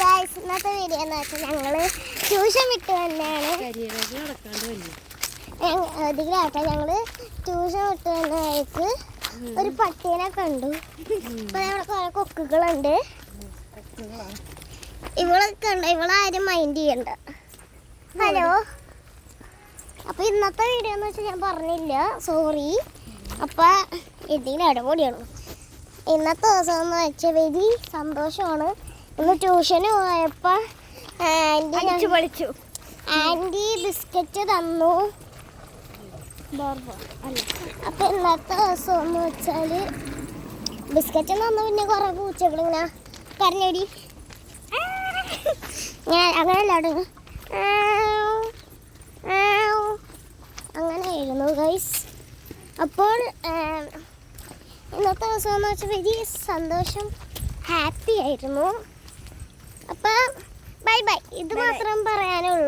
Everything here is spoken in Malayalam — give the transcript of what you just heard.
ഗൈസ്, ഇന്നത്തെ വീഡിയോ എന്ന് വെച്ചാൽ ഞങ്ങള് ട്യൂഷൻ വിട്ട് തന്നെയാണ്. അധികമായിട്ട് ഞങ്ങള് ട്യൂഷൻ വിട്ട് വന്നതായിട്ട് ഒരു പട്ടീനെ കണ്ടു. ഇപ്പൊ അവിടെ കുറെ കൊക്കുകളുണ്ട്. ഇവളൊക്കെ ഉണ്ട്, ഇവളാരും മൈൻഡ് ചെയ്യണ്ട. ഹലോ. അപ്പൊ ഇന്നത്തെ വീഡിയോ എന്ന് വെച്ചാൽ ഞാൻ പറഞ്ഞില്ല, സോറി. അപ്പൊ ഇതിൽ ഇടപൊടിയാണ്. ഇന്നത്തെ ദിവസം എന്ന് വെച്ചാൽ വലിയ സന്തോഷമാണ്. ഇന്ന് ട്യൂഷന് പോയപ്പോ ആൻറ്റി ബിസ്ക്കറ്റ് തന്നു. അപ്പൊ ഇന്നത്തെ ദിവസം എന്ന് വെച്ചാല് ബിസ്ക്കറ്റ് തന്നു. പിന്നെ കുറെ പൂച്ചകൾ ഇങ്ങനെ കരഞ്ഞോടി അങ്ങനെയല്ലാണ്ട് അങ്ങനെയായിരുന്നു ഗൈസ്. അപ്പോൾ ഇന്നത്തെ ദിവസം എന്ന് വെച്ചാൽ വലിയ സന്തോഷം, ഹാപ്പി ആയിരുന്നു. അപ്പം ബൈ ബൈ, ഇത് മാത്രം പറയാനുള്ളൂ.